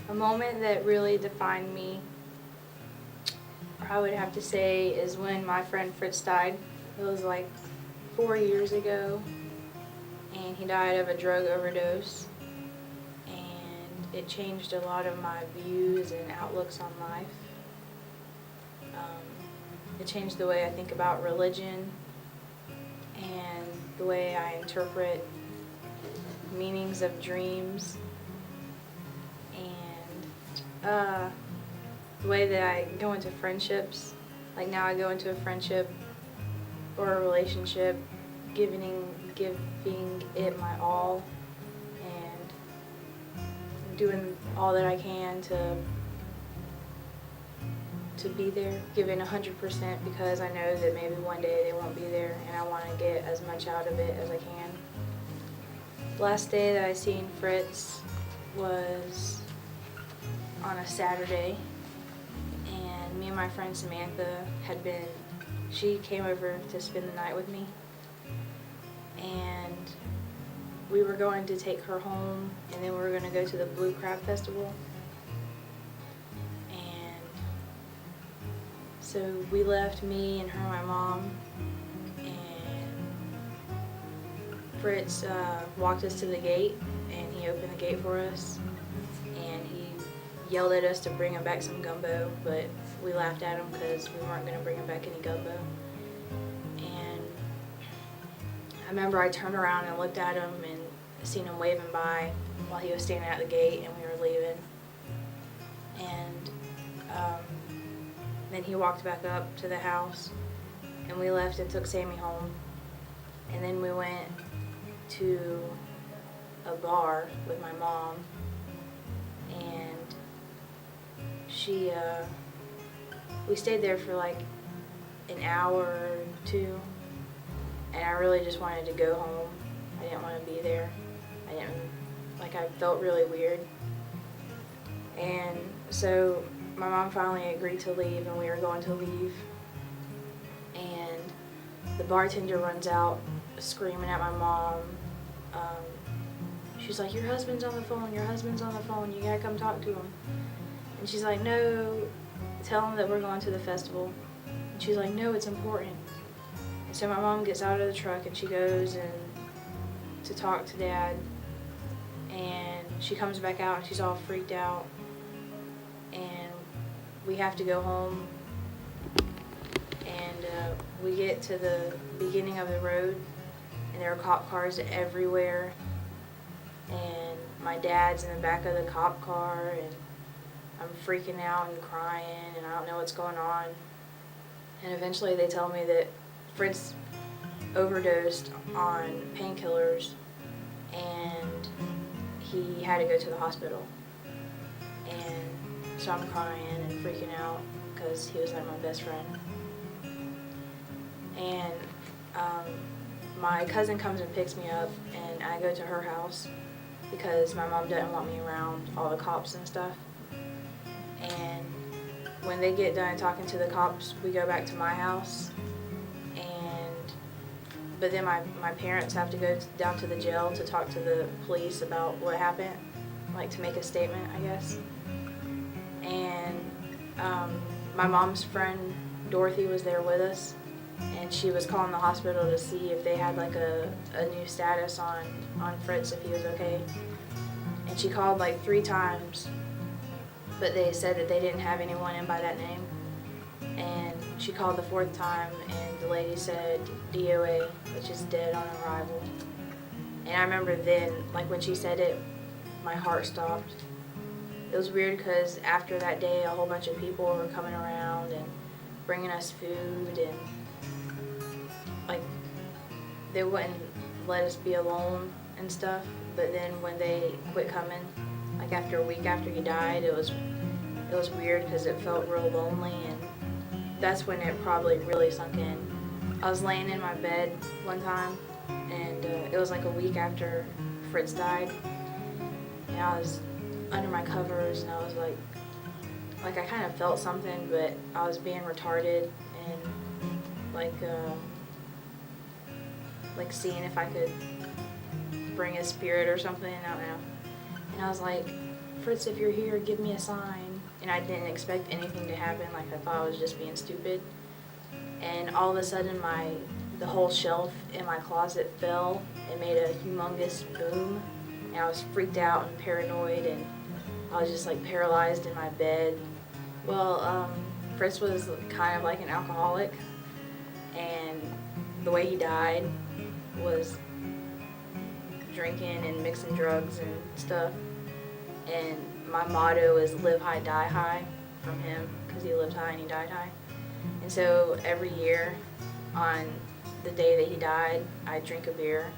A moment that really defined me, I would have to say, is when my friend Fritz died. It was like 4 years ago, and he died of a drug overdose. And it changed a lot of my views and outlooks on life. It changed the way I think about religion and the way I interpret meanings of dreams, and the way that I go into friendships. Like now I go into a friendship or a relationship giving it my all and doing all that I can to be there, giving 100% because I know that maybe one day they won't be there and I want to get as much out of it as I can. Last day that I seen Fritz was on a Saturday, and me and my friend Samantha she came over to spend the night with me, and we were going to take her home, and then we were going to go to the Blue Crab Festival. And so we left, me and her and my mom, and Fritz walked us to the gate, and he opened the gate for us, and he yelled at us to bring him back some gumbo, but we laughed at him because we weren't going to bring him back any gumbo. And I remember I turned around and looked at him and seen him waving by while he was standing at the gate and we were leaving. And then he walked back up to the house, and we left and took Sammy home. And then we went to a bar with my mom, and we stayed there for like an hour or two, and I really just wanted to go home. I didn't want to be there. I felt really weird. And so my mom finally agreed to leave, and we were going to leave, and the bartender runs out screaming at my mom. She's like, your husband's on the phone, you gotta come talk to him. And she's like, no, tell him that we're going to the festival. And she's like, no, it's important. And so my mom gets out of the truck and she goes to talk to Dad, and she comes back out and she's all freaked out, and we have to go home. And we get to the beginning of the road, and there are cop cars everywhere, and my dad's in the back of the cop car, and I'm freaking out and crying, and I don't know what's going on. And eventually they tell me that Fritz overdosed on painkillers, and he had to go to the hospital. And so I'm crying and freaking out because he was like my best friend. And my cousin comes and picks me up, and I go to her house because my mom doesn't want me around all the cops and stuff. And when they get done talking to the cops, we go back to my house. But then my parents have to go down to the jail to talk to the police about what happened, like to make a statement, I guess. And my mom's friend Dorothy was there with us, and she was calling the hospital to see if they had like a new status on Fritz, if he was okay. And she called like 3 times, but they said that they didn't have anyone in by that name. And she called the 4th time, and the lady said DOA, which is dead on arrival. And I remember then, like when she said it, my heart stopped. It was weird because after that day, a whole bunch of people were coming around and bringing us food, and like they wouldn't let us be alone and stuff. But then when they quit coming, like after a week after he died, it was weird because it felt real lonely, and that's when it probably really sunk in. I was laying in my bed one time, and it was like a week after Fritz died, and I was under my covers, and I was like I kind of felt something, but I was being retarded, and like seeing if I could bring a spirit or something, I don't know. And I was like, Fritz, if you're here, give me a sign. And I didn't expect anything to happen. Like, I thought I was just being stupid. And all of a sudden, the whole shelf in my closet fell and made a humongous boom. And I was freaked out and paranoid, and I was just like paralyzed in my bed. Well, Fritz was kind of like an alcoholic, and the way he died was drinking and mixing drugs and stuff. And my motto is live high, die high from him, because he lived high and he died high. And so every year on the day that he died, I'd drink a beer